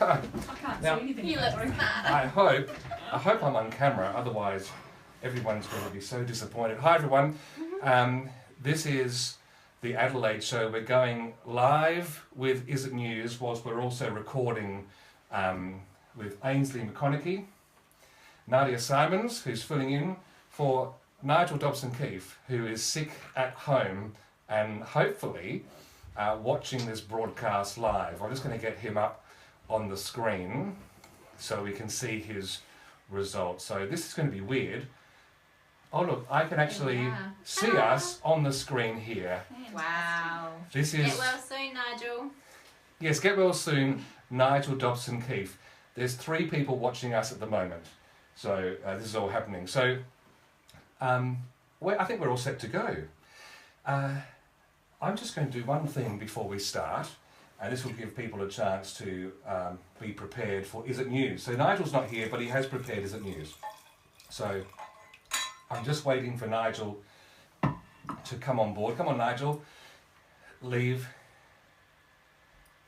I can't Now, see anything. You look smart. I hope I'm on camera, otherwise everyone's going to be so disappointed. Hi everyone, this is the Adelaide Show. We're going live with Is It News, whilst we're also recording with Ainsley McConaughey, Nadia Simons, who's filling in for Nigel Dobson-Keefe, who is sick at home and hopefully watching this broadcast live. I'm just going to get him up on the screen so we can see his results. So this is going to be weird. Oh look, I can actually see us on the screen here. Wow. This is... Get well soon, Nigel. Yes, get well soon, Nigel Dobson-Keefe. There's 3 people watching us at the moment. So this is all happening. So I think we're all set to go. I'm just going to do one thing before we start, and this will give people a chance to be prepared for Is It News. So Nigel's not here, but he has prepared Is It News. So I'm just waiting for Nigel to come on board. Come on, Nigel. Leave.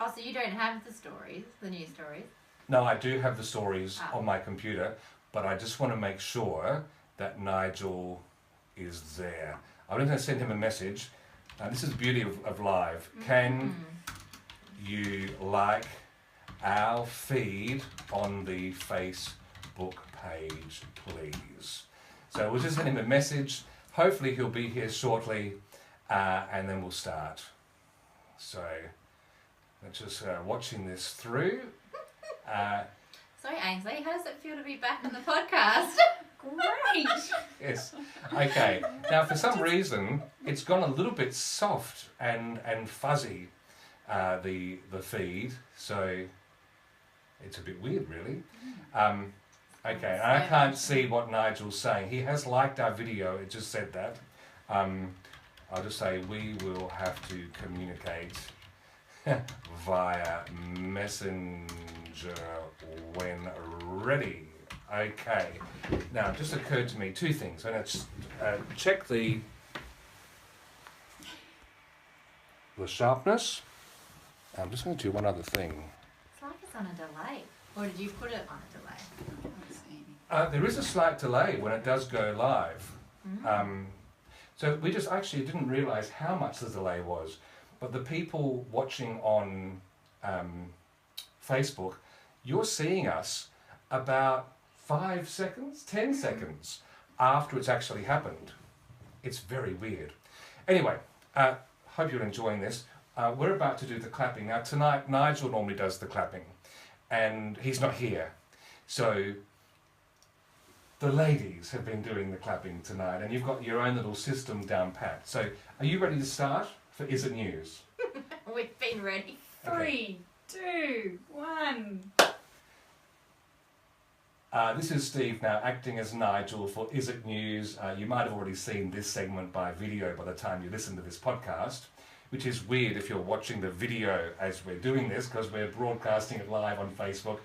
Oh, so you don't have the stories, the news stories? No, I do have the stories on my computer, but I just want to make sure that Nigel is there. I'm going to send him a message. This is the beauty of live. Can you like our feed on the Facebook page, please? So we'll just send him a message. Hopefully he'll be here shortly, and then we'll start. So let's just watching this through. Sorry, Ainsley, how does it feel to be back on the podcast? Great. Yes. Okay. Now, for some reason, it's gone a little bit soft and fuzzy, the feed. So it's a bit weird, really. Okay. And I can't see what Nigel's saying. He has liked our video. It just said that. I'll just say we will have to communicate via Messenger when ready. Okay. Now, it just occurred to me 2 things. I'm going to check the sharpness. I'm just going to do one other thing. It's like it's on a delay. Or did you put it on a delay? There is a slight delay when it does go live. So we just actually didn't realise how much the delay was. But the people watching on Facebook, you're seeing us about 5 seconds, 10 seconds after it's actually happened. It's very weird. Anyway, hope you're enjoying this. We're about to do the clapping. Now tonight, Nigel normally does the clapping, and he's not here. So the ladies have been doing the clapping tonight, and you've got your own little system down pat. So are you ready to start for Is It News? We've been ready. 3, 2, 1. This is Steve now acting as Nigel for Is It News. You might have already seen this segment by video by the time you listen to this podcast, which is weird if you're watching the video as we're doing this because we're broadcasting it live on Facebook.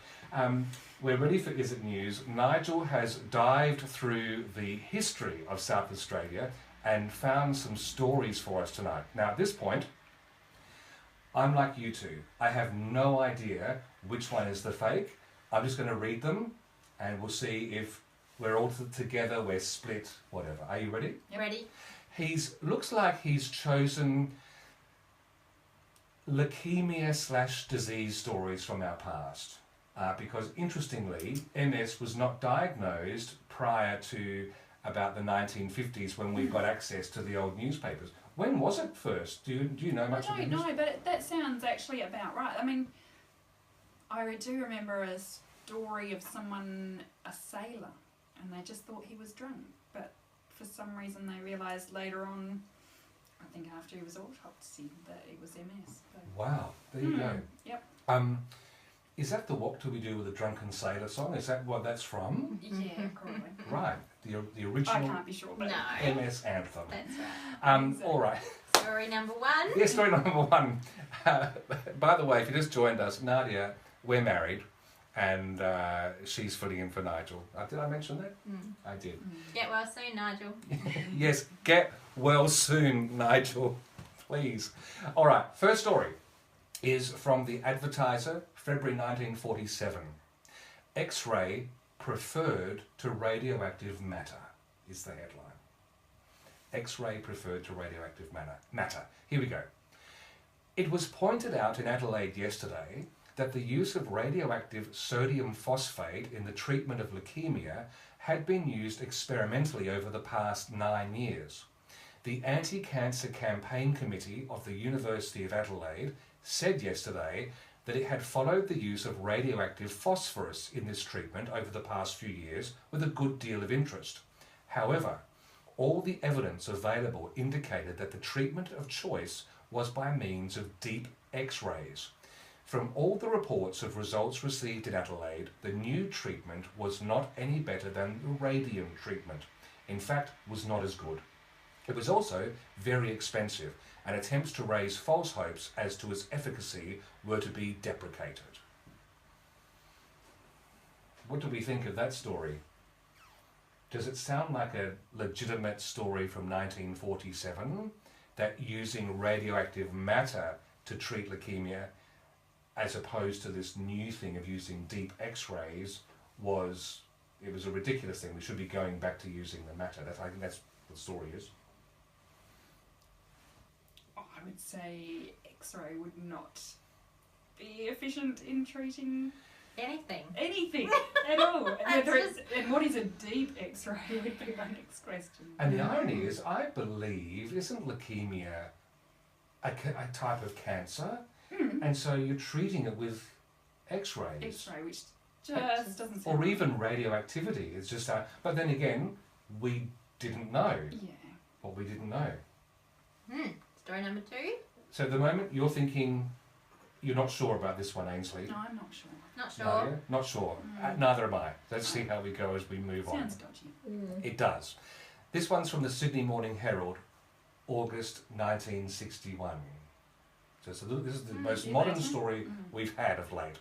We're ready for Is It News. Nigel has dived through the history of South Australia and found some stories for us tonight. Now at this point, I'm like you two. I have no idea which one is the fake. I'm just going to read them and we'll see if we're all together, we're split, whatever. Are you ready? Ready? Looks like he's chosen leukemia/disease stories from our past. Because interestingly, MS was not diagnosed prior to about the 1950s when we got access to the old newspapers. When was it first? Do you know much about it? I don't know, but that sounds actually about right. I mean, I do remember a story of someone, a sailor, and they just thought he was drunk, but for some reason they realised later on, I think after he was autopsied, that it was MS. So. Wow, there you go. Yep. Is that the What Do We Do with a Drunken Sailor song? Is that what that's from? Yeah, probably. Right, the I original can't be sure, but No. MS anthem. That's right. All right. Story number 1. Yes, story number 1. By the way, if you just joined us, Nadia, we're married, and she's filling in for Nigel. Did I mention that? I did. Get well soon, Nigel. Yes, get well soon, Nigel, please. All right, first story is from the Advertiser, February 1947. X-ray preferred to radioactive matter is the headline. X-ray preferred to radioactive matter. Here we go. It was pointed out in Adelaide yesterday that the use of radioactive sodium phosphate in the treatment of leukemia had been used experimentally over the past 9 years. The Anti-Cancer Campaign Committee of the University of Adelaide said yesterday that it had followed the use of radioactive phosphorus in this treatment over the past few years with a good deal of interest. However, all the evidence available indicated that the treatment of choice was by means of deep X-rays. From all the reports of results received in Adelaide, the new treatment was not any better than the radium treatment. In fact, was not as good. It was also very expensive, and attempts to raise false hopes as to its efficacy were to be deprecated. What do we think of that story? Does it sound like a legitimate story from 1947, that using radioactive matter to treat leukemia, as opposed to this new thing of using deep X-rays, was a ridiculous thing? We should be going back to using the matter. I think that's what the story is. I would say X-ray would not be efficient in treating anything at all. And what is a deep X-ray would be my next question. And the irony is, I believe, isn't leukemia a type of cancer? And so you're treating it with X-rays. X-ray, which just doesn't sound or right. even radioactivity. It's just but then again, we didn't know what we didn't know. Story number 2? So at the moment, you're thinking, you're not sure about this one, Ainsley. No, I'm not sure. Not sure. No, not sure. Neither am I. Let's see how we go as we move on. Sounds dodgy. It does. This one's from the Sydney Morning Herald, August 1961. So this is the most modern story we've had of late.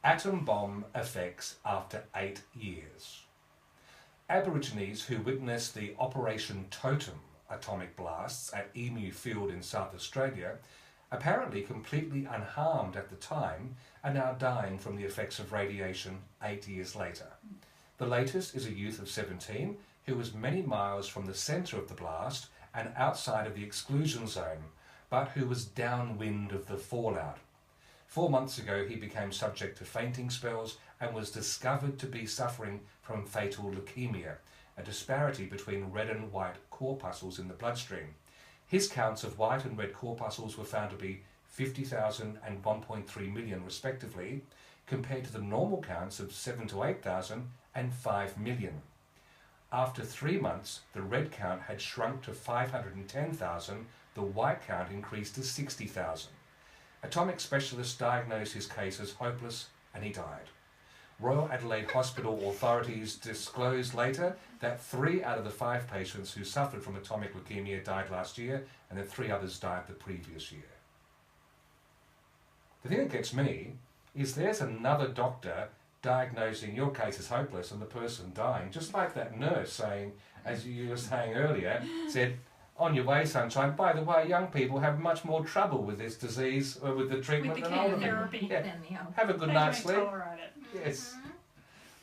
Atom bomb effects after 8 years. Aborigines who witnessed the Operation Totem atomic blasts at Emu Field in South Australia, apparently completely unharmed at the time, are now dying from the effects of radiation 8 years later. The latest is a youth of 17 who was many miles from the centre of the blast and outside of the exclusion zone, but who was downwind of the fallout. 4 months ago, he became subject to fainting spells and was discovered to be suffering from fatal leukemia, a disparity between red and white corpuscles in the bloodstream. His counts of white and red corpuscles were found to be 50,000 and 1.3 million respectively, compared to the normal counts of 7 to 8,000 and 5 million. After 3 months, the red count had shrunk to 510,000, the white count increased to 60,000. Atomic specialists diagnosed his case as hopeless and he died. Royal Adelaide Hospital authorities disclosed later that 3 out of the 5 patients who suffered from atomic leukemia died last year, and that 3 others died the previous year. The thing that gets me is there's another doctor diagnosing your case as hopeless and the person dying, just like that nurse saying, as you were saying earlier, said, on your way, sunshine. By the way, young people have much more trouble with this disease or with the treatment than older people. Yeah. Have a good night's sleep. Yes.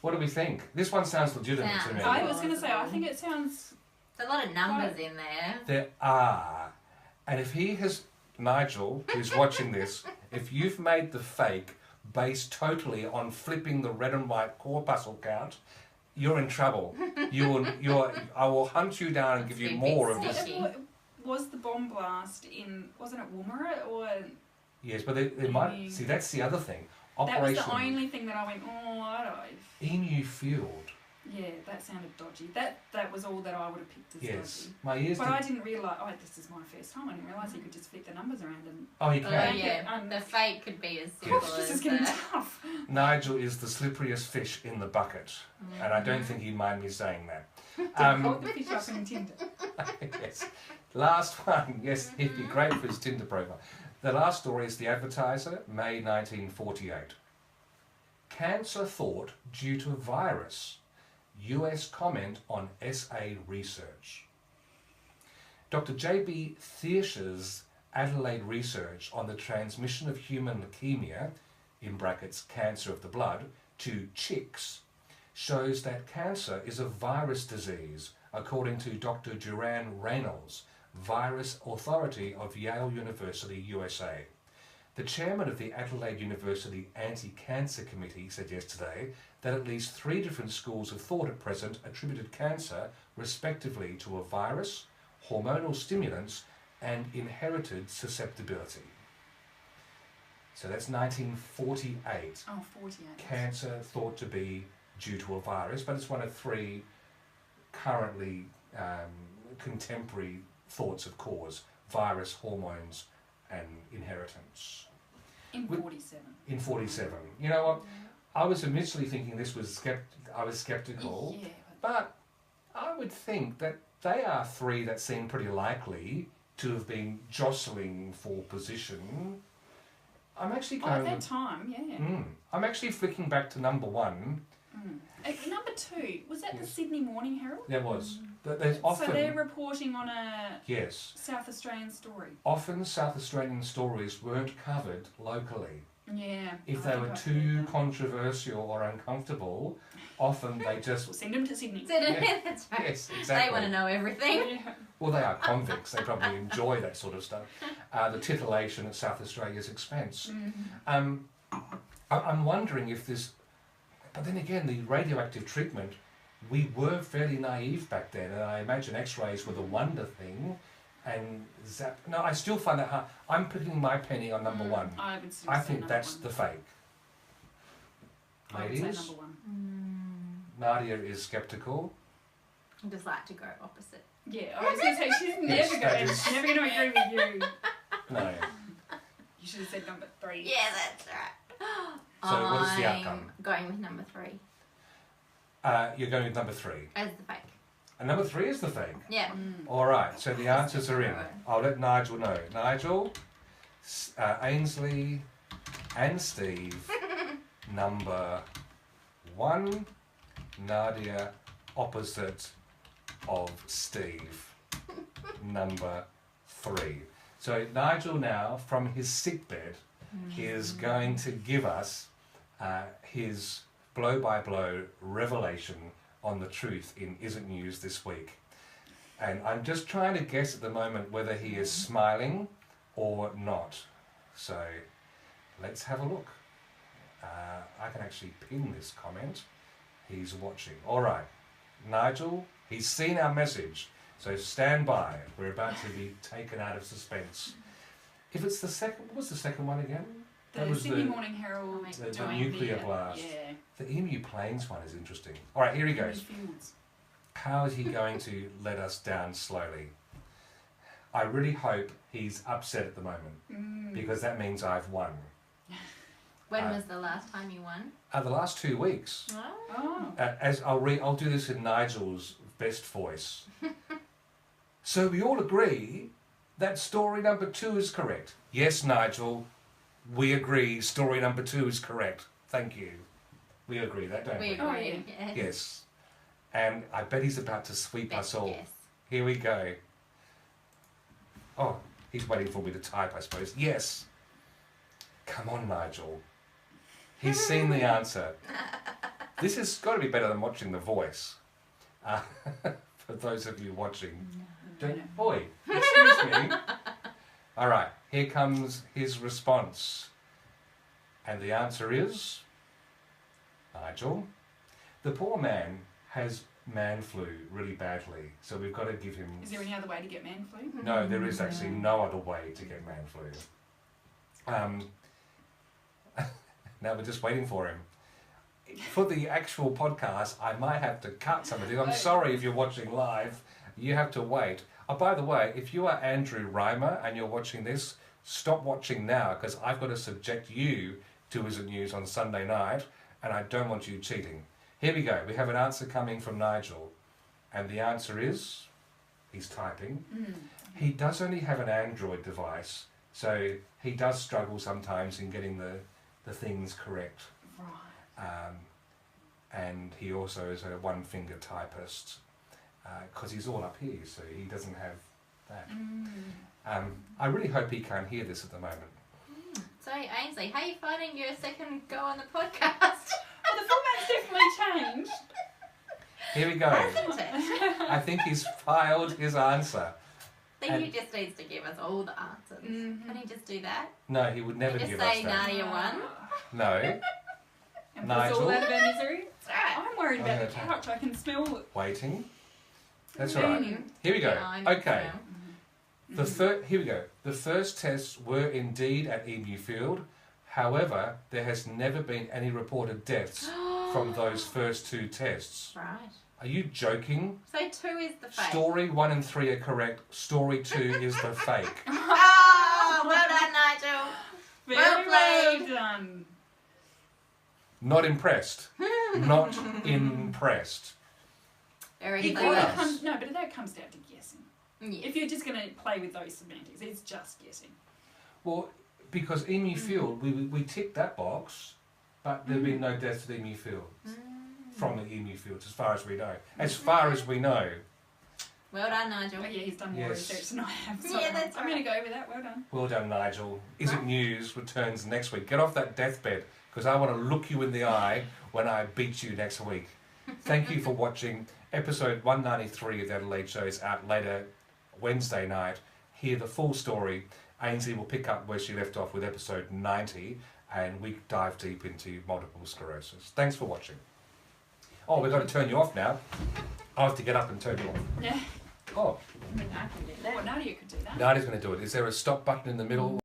What do we think? This one sounds legitimate to me. I was going to say, I think it sounds... There's a lot of numbers in there. There are. And if he has, Nigel, who's watching this, if you've made the fake based totally on flipping the red and white corpuscle count, you're in trouble. I will hunt you down and give you more of this. Was the bomb blast in, wasn't it Woomera or... Yes, but they might, see, that's the other thing. That was the only thing that I went, I don't... Emu Field. Yeah, that sounded dodgy. That was all that I would have picked as dodgy. My ears But I didn't realise, this is my first time, I didn't realise you could just flip the numbers around and... Oh, you can? Yeah, the fate could be as simple as... This is getting tough. Nigel is the slipperiest fish in the bucket, and I don't think he'd mind me saying that. Hold the fish up in Tinder. Yes. Last one. Yes, he'd be great for his Tinder profile. The last story is The Advertiser, May 1948. Cancer thought due to virus. US comment on SA research. Dr. J.B. Thiersch's Adelaide research on the transmission of human leukemia, in brackets cancer of the blood, to chicks shows that cancer is a virus disease, according to Dr. Duran Reynolds, Virus Authority of Yale University, USA. The chairman of the Adelaide University Anti-Cancer Committee said yesterday that at least 3 different schools of thought at present attributed cancer respectively to a virus, hormonal stimulants, and inherited susceptibility. So that's 1948. Oh, 48. Cancer thought to be due to a virus, but it's one of 3 currently contemporary thoughts of cause: virus, hormones, and inheritance. In 47. In 47. You know what? I was initially thinking this was I was skeptical, Yeah. but I would think that they are 3 that seem pretty likely to have been jostling for position. I'm actually Oh, going. at that time, yeah. I'm actually flicking back to number 1. Number 2, was that the Yes. Sydney Morning Herald? There was. There's often. So they're reporting on a Yes. South Australian story. Often South Australian stories weren't covered locally. Yeah. If I they think were I too read that. controversial or uncomfortable, often they just. We'll send them to Sydney. Yeah. That's right. Yes, exactly. They want to know everything. Yeah. Well, they are convicts. They probably enjoy that sort of stuff. The titillation at South Australia's expense. I'm wondering if this. But then again, the radioactive treatment, we were fairly naive back then, and I imagine X-rays were the wonder thing. And no, I still find that hard. I'm putting my penny on number 1. I would still I say think number that's 1. the fake. I would say Ladies, number 1. Nadia is skeptical. I just like to go opposite. Yeah, I was going to say she's Yes, never that going. is- She's never going to agree with you. No. You should have said number 3. Yeah, that's right. So what is the I'm outcome? going with number 3 You're going with number 3. as the fake. And number 3 is the fake. Yeah. All right, so the answers are in. Right. I'll let Nigel know. Nigel, Ainsley, and Steve, number 1. Nadia, opposite of Steve, number 3. So Nigel now, from his sickbed, is going to give us his blow-by-blow revelation on the truth in Isn't News this week. And I'm just trying to guess at the moment whether he is smiling or not. So let's have a look. I can actually pin this comment. He's watching. All right, Nigel, he's seen our message. So stand by. We're about to be taken out of suspense. If it's the second, what was the second one again? That The was Sydney Morning Herald the doing nuclear blast. Yeah. The Emu Plains one is interesting. All right, here he goes. Fields. How is he going to let us down slowly? I really hope he's upset at the moment because that means I've won. When was the last time you won? The last 2 weeks. Oh. As I'll do this in Nigel's best voice. So we all agree that story number 2 is correct. Yes, Nigel, we agree story number 2 is correct. Thank you. We agree that, don't we? We Oh, agree. yeah. Yes. Yes. And I bet he's about to sweep us all. Yes. Here we go. Oh, he's waiting for me to type, I suppose. Yes. Come on, Nigel. He's seen the answer. This has got to be better than watching The Voice. For those of you watching. Boy, excuse me. All right, here comes his response. And the answer is... Nigel, the poor man has man flu really badly, so we've got to give him... Is there any other way to get man flu? No, there is actually no other way to get man flu. Now we're just waiting for him. For the actual podcast, I might have to cut some of it. I'm sorry if you're watching live. You have to wait. Oh, by the way, if you are Andrew Reimer and you're watching this, stop watching now because I've got to subject you to Isn't News on Sunday night and I don't want you cheating. Here we go. We have an answer coming from Nigel. And the answer is... He's typing. He does only have an Android device, so he does struggle sometimes in getting the things correct. Right. And he also is a one-finger typist because he's all up here, so he doesn't have that. I really hope he can't hear this at the moment. So, Ainsley, how are you finding your second go on the podcast? Well, the format's definitely changed. Here we go. Hasn't it? I think he's filed his answer. I think he just needs to give us all the answers. Mhm. Can he just do that? No, he would never Just give say us that. Nadia won. No. And put us all Nigel? out of our misery. That's right. I'm worried I'm about the gonna couch. I can smell it. Waiting. That's all right. Mm. Here we go. Yeah, I know. Okay. Here we go. The first tests were indeed at Emu Field. However, there has never been any reported deaths from those first 2 tests. Right. Are you joking? So 2 is the fake. Story 1 and 3 are correct. Story 2 is the fake. Oh, well done, Nigel. Very Well well played. done. Not impressed. Not impressed. Very He clever. was. But that comes down to guessing. Yeah. If you're just going to play with those semantics, it's just guessing. Well, because Emu Field, we ticked that box, but there have been no deaths at Emu Field. From the Emu Fields, as far as we know. As far as we know. Well done, Nigel. Oh, yeah, he's done more Yes. research than I have. So Yeah, that's I'm going to go with that. Well done. Well done, Nigel. Is It News returns next week. Get off that deathbed, because I want to look you in the eye when I beat you next week. Thank you for watching. Episode 193 of the Adelaide Show is out later Wednesday night. Hear the full story. Ainsley will pick up where she left off with episode 90, and we dive deep into multiple sclerosis. Thanks for watching. Oh, we've got to turn you off now. I have to get up and turn you off. Yeah. Oh, I mean, I can do that. Well, Nadia could do that. Nadia's going to do it. Is there a stop button in the middle?